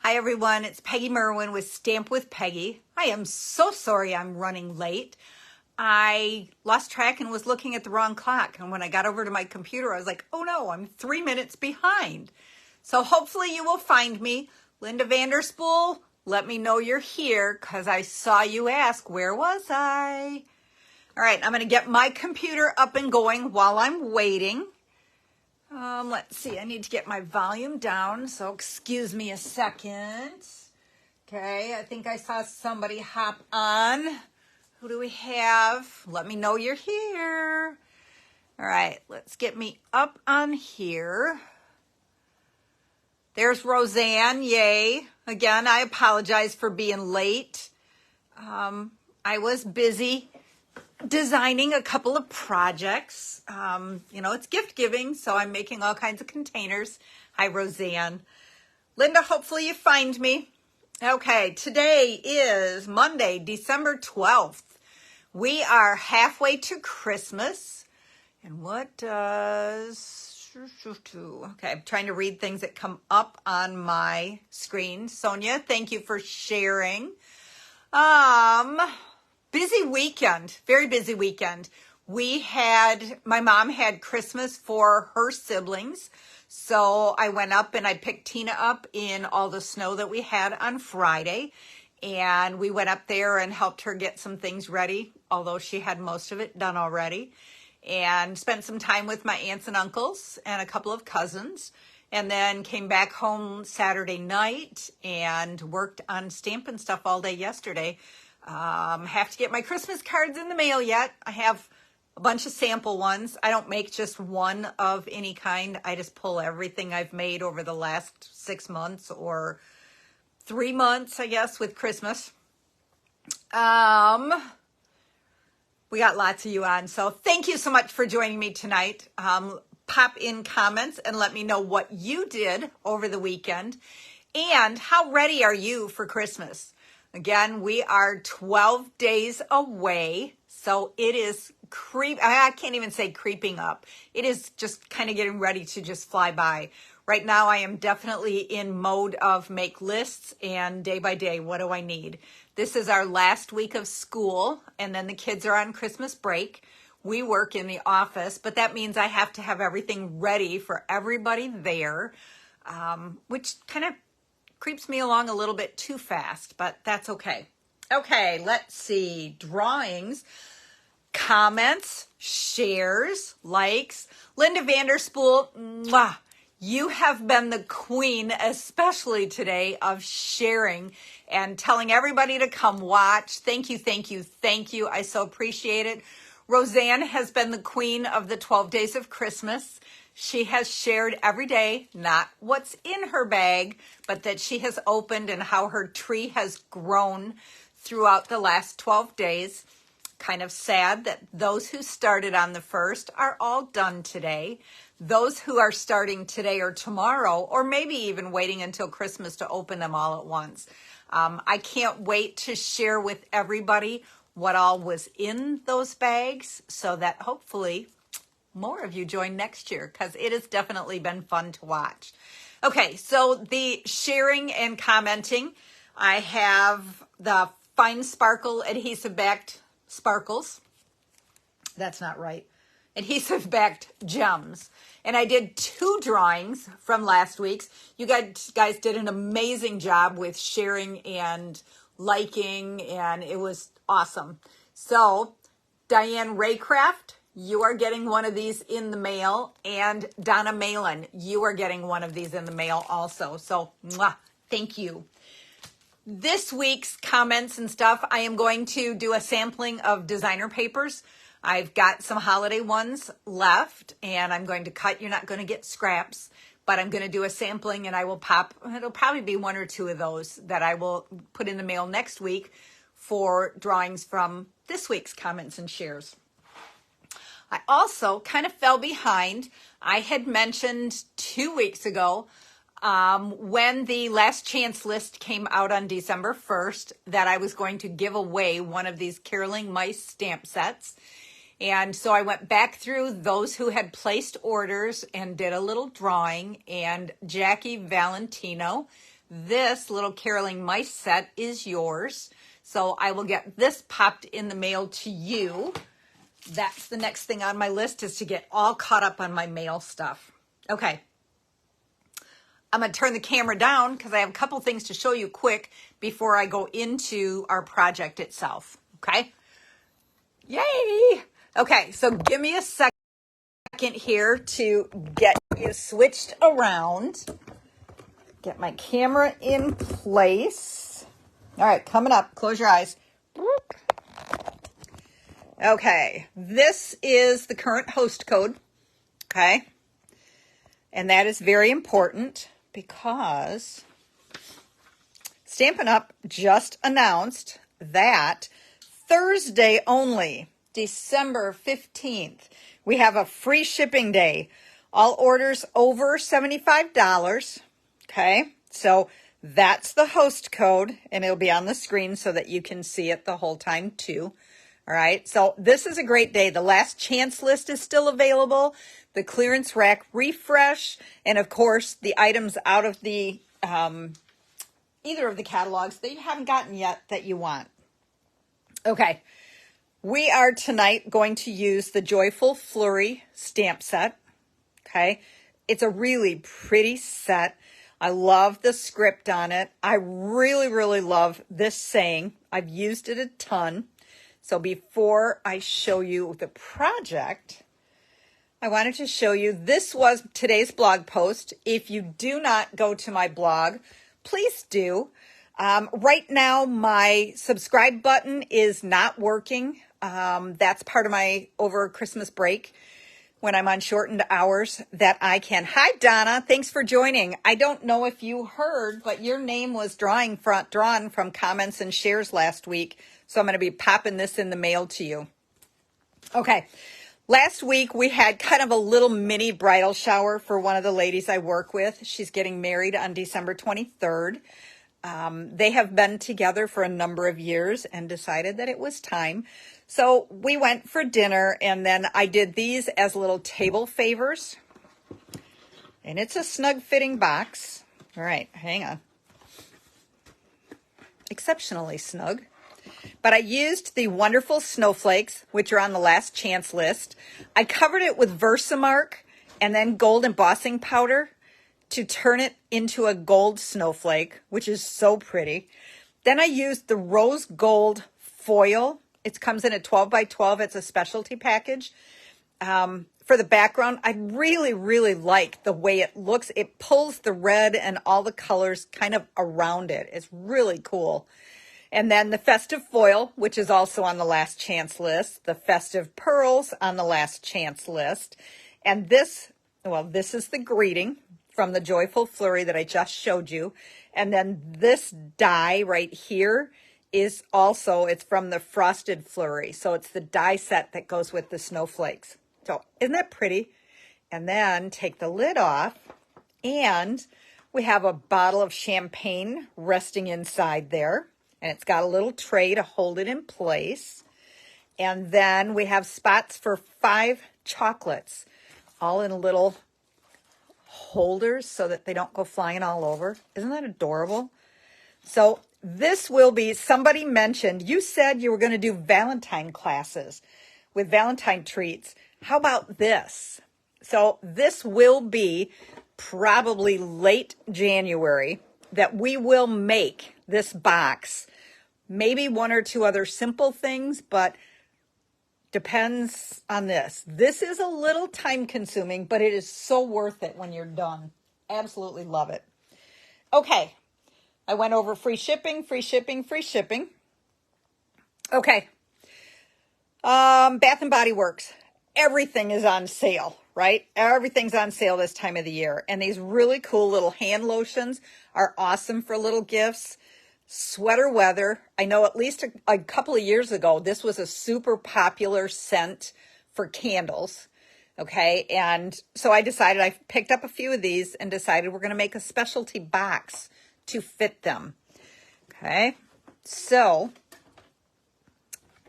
Hi everyone, it's Peggy Merwin with Stamp with Peggy. I am so sorry I'm running late. I lost track and was looking at the wrong clock. And when I got over to my computer, I was like, oh no, I'm 3 minutes behind. So hopefully you will find me. Linda Vanderspool, let me know you're here because I saw you ask, where was I? All right, I'm gonna get my computer up and going while I'm waiting. Let's see, I need to get my volume down, so excuse me a second. Okay, I think I saw somebody hop on. Who do we have? Let me know you're here. All right, let's get me up on here. There's Roseanne, yay. Again, I apologize for being late. I was busy designing a couple of projects. It's gift giving, so I'm making all kinds of containers. Hi, Roseanne. Linda, hopefully you find me. Okay, today is Monday, December 12th. We are halfway to Christmas. And what does... Okay, I'm trying to read things that come up on my screen. Sonia, thank you for sharing. Busy weekend, very busy weekend. My mom had Christmas for her siblings. So I went up and I picked Tina up in all the snow that we had on Friday. And we went up there and helped her get some things ready, although she had most of it done already. And spent some time with my aunts and uncles and a couple of cousins. And then came back home Saturday night and worked on Stampin' Stuff all day yesterday. Have to get my Christmas cards in the mail yet. I have a bunch of sample ones. I don't make just one of any kind. I just pull everything I've made over the last 6 months or 3 months, I guess, with Christmas. We got lots of you on, so thank you so much for joining me tonight. Pop in comments and let me know what you did over the weekend and how ready are you for Christmas. Again, we are 12 days away, so it is I can't even say creeping up. It is just kind of getting ready to just fly by. Right now, I am definitely in mode of make lists and day by day, what do I need? This is our last week of school, and then the kids are on Christmas break. We work in the office, but that means I have to have everything ready for everybody there, which kind of creeps me along a little bit too fast, but that's okay. Okay, let's see. Drawings, comments, shares, likes. Linda Vanderspool, mwah, you have been the queen, especially today, of sharing and telling everybody to come watch. Thank you, thank you, thank you. I so appreciate it. Roseanne has been the queen of the 12 days of Christmas. She has shared every day, not what's in her bag, but that she has opened and how her tree has grown throughout the last 12 days. Kind of sad that those who started on the 1st are all done today. Those who are starting today or tomorrow, or maybe even waiting until Christmas to open them all at once. I can't wait to share with everybody what all was in those bags so that hopefully more of you join next year because it has definitely been fun to watch. Okay, so the sharing and commenting, I have the Fine Sparkle Adhesive-Backed Sparkles. That's not right. Adhesive-Backed Gems. And I did 2 drawings from last week's. You guys did an amazing job with sharing and liking, and it was awesome. So, Diane Raycraft, you are getting one of these in the mail, and Donna Malin, you are getting one of these in the mail also. So, mwah, thank you. This week's comments and stuff, I am going to do a sampling of designer papers. I've got some holiday ones left, and I'm going to cut. You're not going to get scraps, but I'm going to do a sampling, and I will it'll probably be 1 or 2 of those that I will put in the mail next week for drawings from this week's comments and shares. I also kind of fell behind. I had mentioned 2 weeks ago when the last chance list came out on December 1st that I was going to give away one of these caroling mice stamp sets. And so I went back through those who had placed orders and did a little drawing. And Jackie Valentino, this little caroling mice set is yours. So I will get this popped in the mail to you. That's the next thing on my list, is to get all caught up on my mail stuff. Okay. I'm going to turn the camera down because I have a couple things to show you quick before I go into our project itself. Okay. Yay. Okay. So give me a second here to get you switched around. Get my camera in place. All right. Coming up. Close your eyes. Okay. This is the current host code. Okay. And that is very important, because Stampin' Up! Just announced that Thursday only, December 15th, we have a free shipping day. All orders over $75. Okay, so that's the host code, and it'll be on the screen so that you can see it the whole time too. All right, so this is a great day. The last chance list is still available, the clearance rack refresh, and of course the items out of the either of the catalogs that you haven't gotten yet that you want. Okay, we are tonight going to use the Joyful Flurry stamp set. Okay, it's a really pretty set. I love the script on it. I really, really love this saying. I've used it a ton. So before I show you the project, I wanted to show you, this was today's blog post. If you do not go to my blog, please do. Right now, my subscribe button is not working. That's part of my over Christmas break, when I'm on shortened hours, that I can. Hi, Donna. Thanks for joining. I don't know if you heard, but your name was drawn from comments and shares last week. So I'm going to be popping this in the mail to you. Okay. Last week, we had kind of a little mini bridal shower for one of the ladies I work with. She's getting married on December 23rd. They have been together for a number of years and decided that it was time. So we went for dinner, and then I did these as little table favors. And it's a snug fitting box. All right, hang on. Exceptionally snug. But I used the wonderful snowflakes, which are on the last chance list. I covered it with Versamark and then gold embossing powder to turn it into a gold snowflake, which is so pretty. Then I used the rose gold foil. It comes in a 12 by 12. It's a specialty package. For the background, I really, really like the way it looks. It pulls the red and all the colors kind of around it. It's really cool. And then the festive foil, which is also on the last chance list. The festive pearls on the last chance list. And this, well, this is the greeting from the Joyful Flurry that I just showed you. And then this die right here is also, it's from the Frosted Flurry. So it's the die set that goes with the snowflakes. So isn't that pretty? And then take the lid off, and we have a bottle of champagne resting inside there. And it's got a little tray to hold it in place. And then we have spots for 5 chocolates, all in little holders so that they don't go flying all over. Isn't that adorable? So this will be, somebody mentioned, you said you were going to do Valentine classes with Valentine treats. How about this? So this will be probably late January that we will make this box. Maybe 1 or 2 other simple things, but depends on this. This is a little time consuming, but it is so worth it when you're done. Absolutely love it. Okay. I went over free shipping, free shipping, free shipping. Okay. Bath and Body Works. Everything is on sale, right? Everything's on sale this time of the year. And these really cool little hand lotions are awesome for little gifts. Sweater weather. I know at least a couple of years ago, this was a super popular scent for candles. Okay. And so I decided, I picked up a few of these and decided we're going to make a specialty box to fit them. Okay. So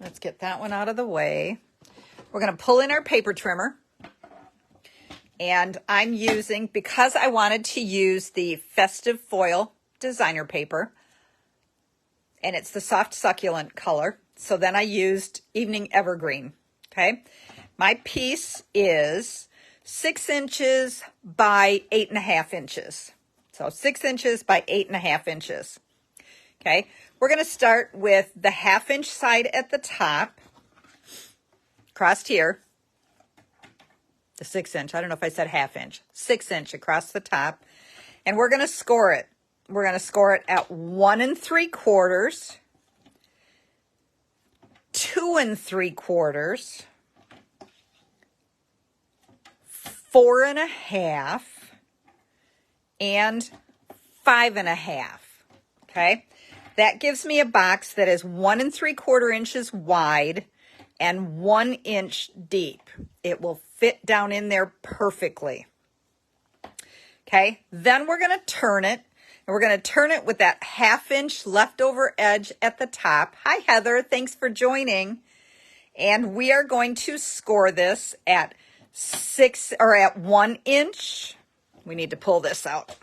let's get that one out of the way. We're going to pull in our paper trimmer. And I'm using, because I wanted to use the festive foil designer paper, and it's the soft succulent color. So then I used Evening Evergreen, okay? My piece is 6 inches by 8.5 inches. So 6 inches by 8.5 inches, okay? We're gonna start with the 1/2 inch side at the top, across here, the 6 inch, I don't know if I said 1/2 inch, 6 inch across the top, and we're gonna score it. We're gonna score it at 1 3/4, 2 3/4, 4 1/2, and 5 1/2, okay? That gives me a box that is 1 3/4 inches wide and 1 inch deep. It will fit down in there perfectly. Okay, then we're going to turn it, and we're going to turn it with that 1/2 inch leftover edge at the top. Hi, Heather. Thanks for joining. And we are going to score this at 1 inch. We need to pull this out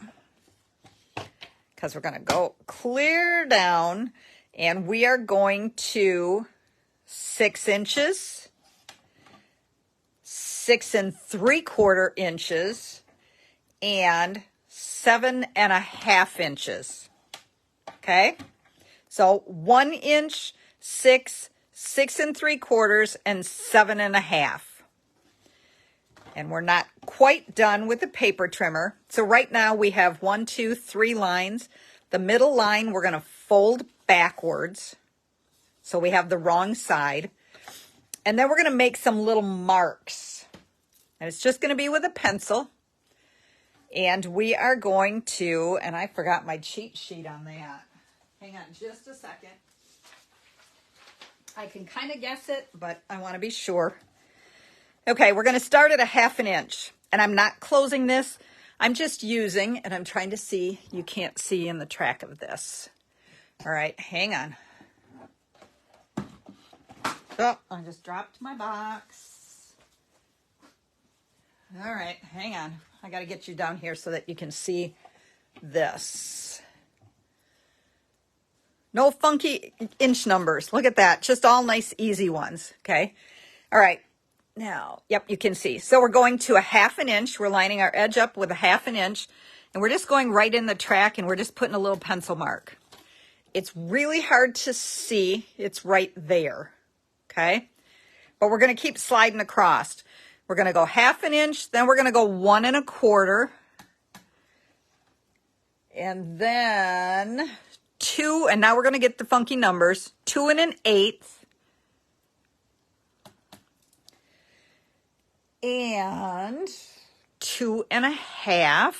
because we're going to go clear down, and we are going to 6 inches, 6 3/4 inches, and 7 1/2 inches. Okay, so 1 inch, 6, 6 3/4, and 7 1/2. And we're not quite done with the paper trimmer. So right now we have 1, 2, 3 lines. The middle line we're going to fold backwards, so we have the wrong side. And then we're going to make some little marks. And it's just going to be with a pencil. And we are going to, and I forgot my cheat sheet on that. Hang on just a second. I can kind of guess it, but I want to be sure. Okay, we're going to start at 1/2 inch. And I'm not closing this. I'm just using, and I'm trying to see. You can't see in the track of this. All right, hang on. Oh, I just dropped my box. All right, hang on. I got to get you down here so that you can see this. No funky inch numbers. Look at that. Just all nice, easy ones. Okay. All right. Now, yep, you can see. So we're going to 1/2 inch. We're lining our edge up with 1/2 inch. And we're just going right in the track, and we're just putting a little pencil mark. It's really hard to see. It's right there. Okay. But we're going to keep sliding across. We're going to go 1/2 inch. Then we're going to go 1 1/4. And then 2, and now we're going to get the funky numbers. 2 1/8. And 2 1/2.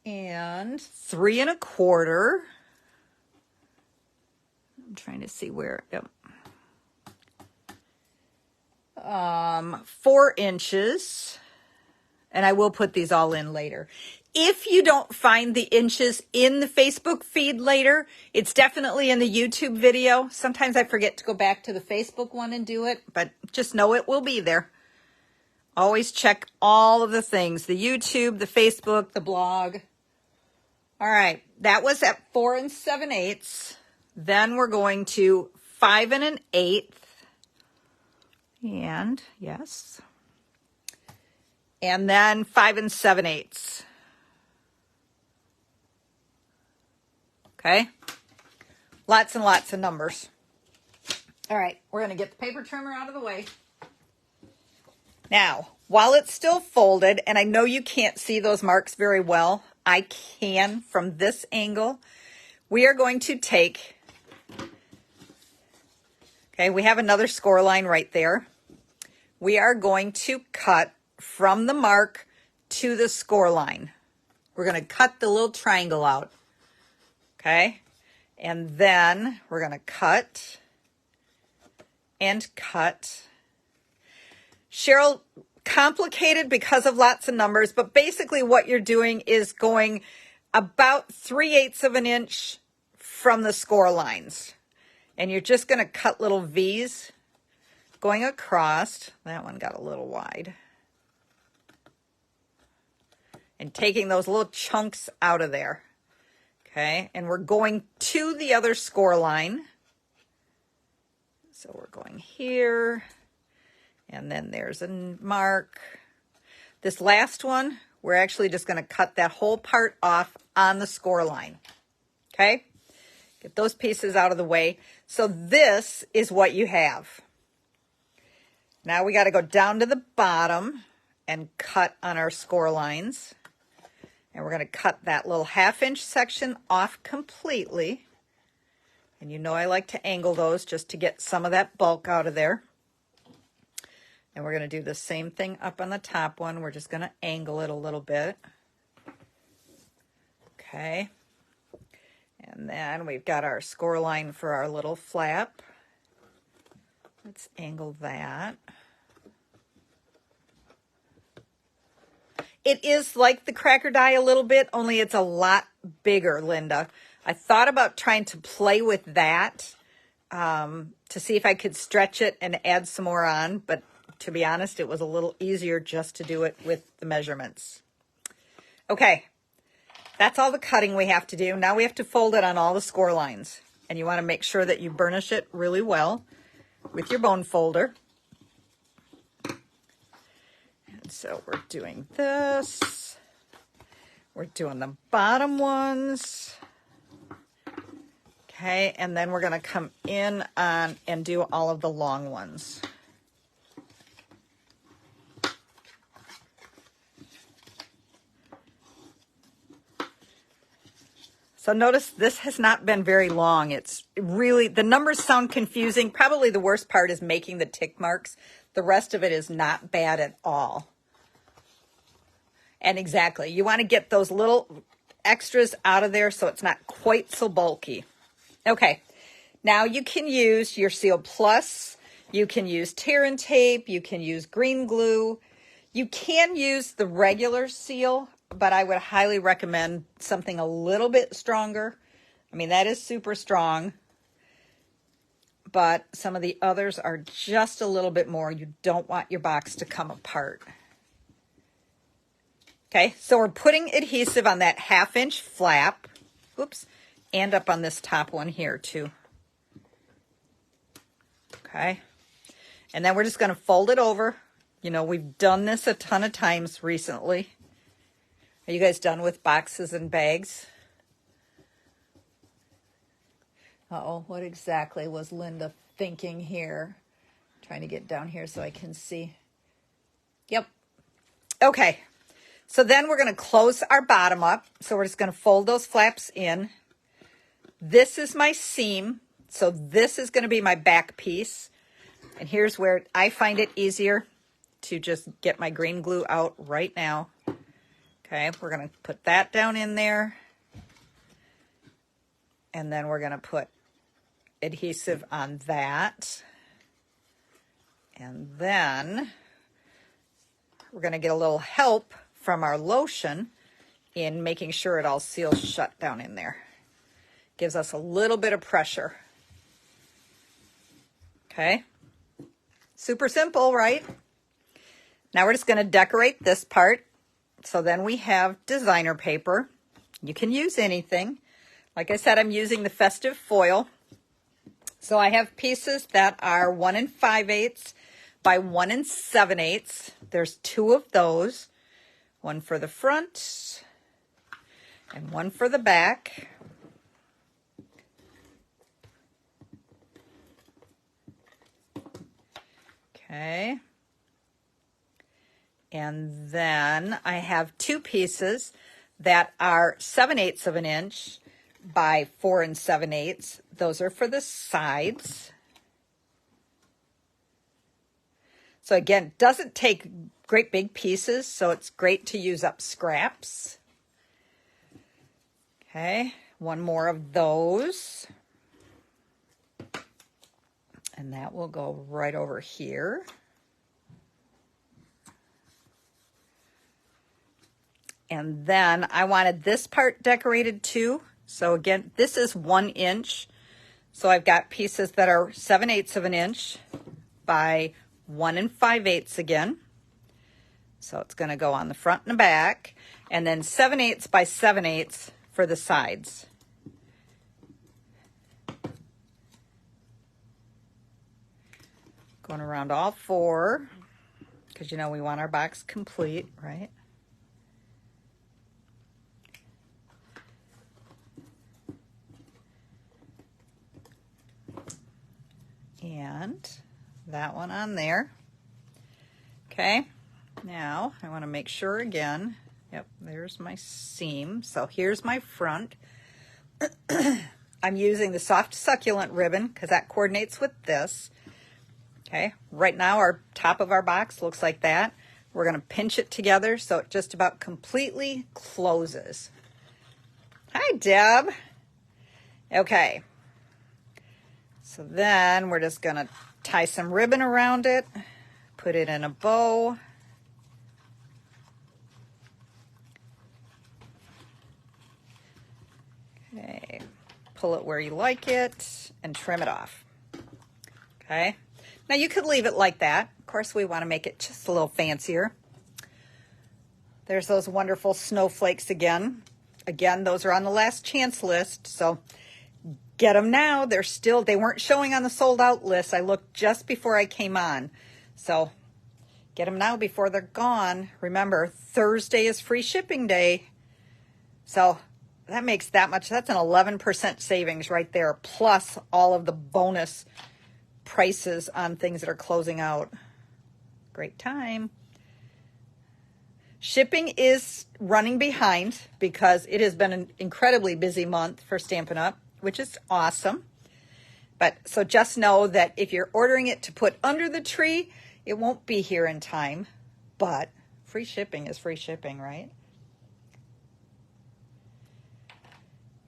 And 3 1/4. I'm trying to see where, yep. 4 inches. And I will put these all in later. If you don't find the inches in the Facebook feed later, it's definitely in the YouTube video. Sometimes I forget to go back to the Facebook one and do it, but just know it will be there. Always check all of the things, the YouTube, the Facebook, the blog. All right, that was at 4 7/8. Then we're going to 5 1/8. And yes. And then 5 7/8. Okay. Lots and lots of numbers. All right, we're going to get the paper trimmer out of the way. Now, while it's still folded, and I know you can't see those marks very well, I can from this angle. We are going to take, okay, we have another score line right there. We are going to cut from the mark to the score line. We're going to cut the little triangle out. Okay, and then we're going to cut and cut. Cheryl, complicated because of lots of numbers, but basically what you're doing is going about 3/8 of an inch from the score lines. And you're just going to cut little V's going across. That one got a little wide. and taking those little chunks out of there. Okay, and we're going to the other score line. So we're going here, and then there's a mark. This last one, we're actually just going to cut that whole part off on the score line. Okay, get those pieces out of the way. So this is what you have. Now we got to go down to the bottom and cut on our score lines. And we're going to cut that little 1/2 inch section off completely. And you know I like to angle those just to get some of that bulk out of there. And we're going to do the same thing up on the top one. We're just going to angle it a little bit. Okay. And then we've got our score line for our little flap. Let's angle that. It is like the cracker die a little bit, only it's a lot bigger, Linda. I thought about trying to play with that to see if I could stretch it and add some more on, but to be honest, it was a little easier just to do it with the measurements. Okay, that's all the cutting we have to do. Now we have to fold it on all the score lines, and you want to make sure that you burnish it really well with your bone folder. And so we're doing this. We're doing the bottom ones. Okay, and then we're going to come in on and do all of the long ones. So notice this has not been very long. It's really, the numbers sound confusing. Probably the worst part is making the tick marks. The rest of it is not bad at all. And exactly, you want to get those little extras out of there so it's not quite so bulky. Okay, now you can use your Seal Plus. You can use tear and tape. You can use green glue. You can use the regular seal, but I would highly recommend something a little bit stronger. I mean, that is super strong, but some of the others are just a little bit more. You don't want your box to come apart. Okay, so we're putting adhesive on that 1/2 inch flap. Oops, and up on this top one here too. Okay, and then we're just going to fold it over. You know, we've done this a ton of times recently. Are you guys done with boxes and bags? Uh-oh, what exactly was Linda thinking here? Trying to get down here so I can see. Yep. Okay, so then we're going to close our bottom up. So we're just going to fold those flaps in. This is my seam, so this is going to be my back piece. And here's where I find it easier to just get my green glue out right now. Okay, we're going to put that down in there. And then we're going to put adhesive on that. And then we're going to get a little help from our lotion in making sure it all seals shut down in there. Gives us a little bit of pressure. Okay, super simple, right? Now we're just going to decorate this part. So then we have designer paper. You can use anything. Like I said, I'm using the festive foil. So I have pieces that are 1 5/8 by 1 7/8. There's 2 of those. One for the front and one for the back. Okay. And then I have 2 pieces that are 7/8 of an inch by 4 7/8. Those are for the sides. So again, doesn't take great big pieces, so it's great to use up scraps. Okay, one more of those. And that will go right over here. And then I wanted this part decorated too. So again, this is 1 inch. So I've got pieces that are 7/8 of an inch by 1 5/8 again. So it's going to go on the front and the back, and then 7/8 by 7/8 for the sides. Going around all four, because you know we want our box complete, right? And that one on there. Okay, now I want to make sure again. Yep, there's my seam. So here's my front. I'm using the soft succulent ribbon because that coordinates with this. Okay, right now our top of our box looks like that. We're going to pinch it together so it just about completely closes. Hi, Deb. Okay, so then we're just going to tie some ribbon around it, put it in a bow. Okay, pull it where you like it and trim it off. Okay, now you could leave it like that. Of course, we want to make it just a little fancier. There's those wonderful snowflakes again. Again, those are on the last chance list, so get them now. They weren't showing on the sold out list. I looked just before I came on. So get them now before they're gone. Remember, Thursday is free shipping day. So that makes that much. That's an 11% savings right there, plus all of the bonus prices on things that are closing out. Great time. Shipping is running behind because it has been an incredibly busy month for Stampin' Up, which is awesome. But so just know that if you're ordering it to put under the tree, it won't be here in time. But free shipping is free shipping, right?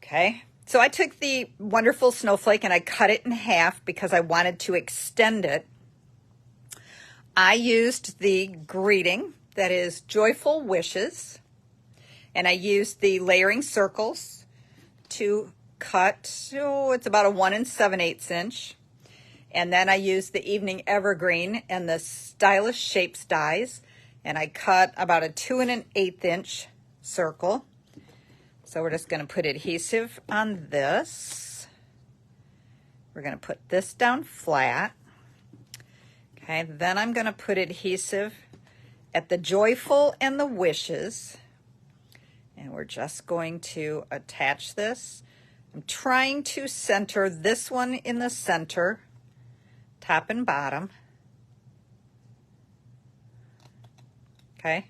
Okay, so I took the wonderful snowflake and I cut it in half because I wanted to extend it. I used the greeting that is Joyful Wishes, and I used the layering circles to cut, it's about a 1 7/8 inch. And then I used the Evening Evergreen and the Stylish Shapes dies, and I cut about a 2 1/8 inch circle. So we're just going to put adhesive on this. We're going to put this down flat. Okay, then I'm going to put adhesive at the Joyful and the Wishes. And we're just going to attach this. I'm trying to center this one in the center, top and bottom. Okay,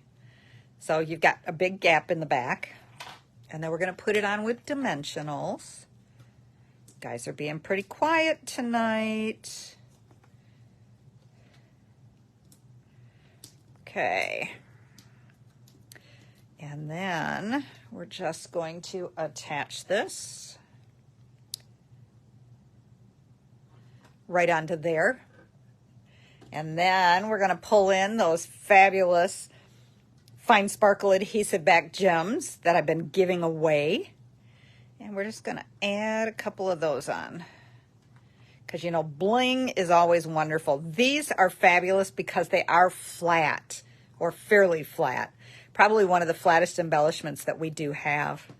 so you've got a big gap in the back. And then we're going to put it on with dimensionals. Guys are being pretty quiet tonight. Okay. And then we're just going to attach this right onto there. And then we're going to pull in those fabulous Fine Sparkle Adhesive-Backed gems that I've been giving away. And we're just going to add a couple of those on. Because, you know, bling is always wonderful. These are fabulous because they are flat or fairly flat. Probably one of the flattest embellishments that we do have.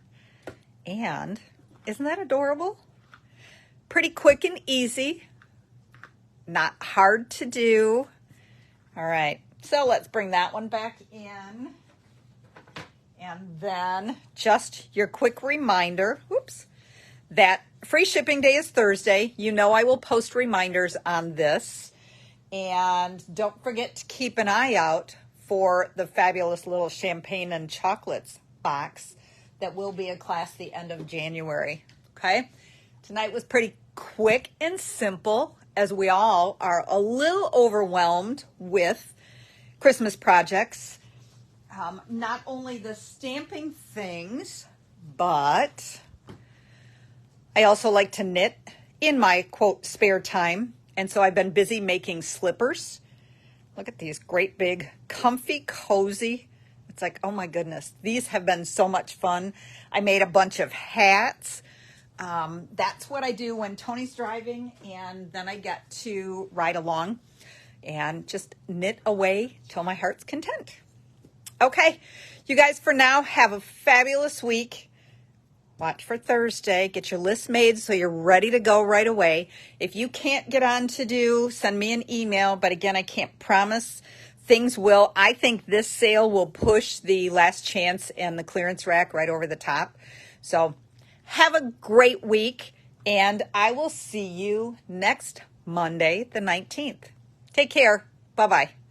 And isn't that adorable? Pretty quick and easy. Not hard to do. All right. So let's bring that one back in. And then just your quick reminder, that free shipping day is Thursday. You know I will post reminders on this. And don't forget to keep an eye out for the fabulous little champagne and chocolates box that will be a class the end of January. Okay? Tonight was pretty quick and simple, as we all are a little overwhelmed with Christmas projects. Not only the stamping things, but I also like to knit in my, quote, spare time. And so I've been busy making slippers. Look at these great big, comfy, cozy. It's like, oh my goodness, these have been so much fun. I made a bunch of hats. That's what I do when Tony's driving, and then I get to ride along and just knit away till my heart's content. Okay, you guys, for now, have a fabulous week. Watch for Thursday. Get your list made so you're ready to go right away. If you can't get on to do, send me an email. But again, I can't promise things will. I think this sale will push the last chance and the clearance rack right over the top. So have a great week, and I will see you next Monday, the 19th. Take care. Bye-bye.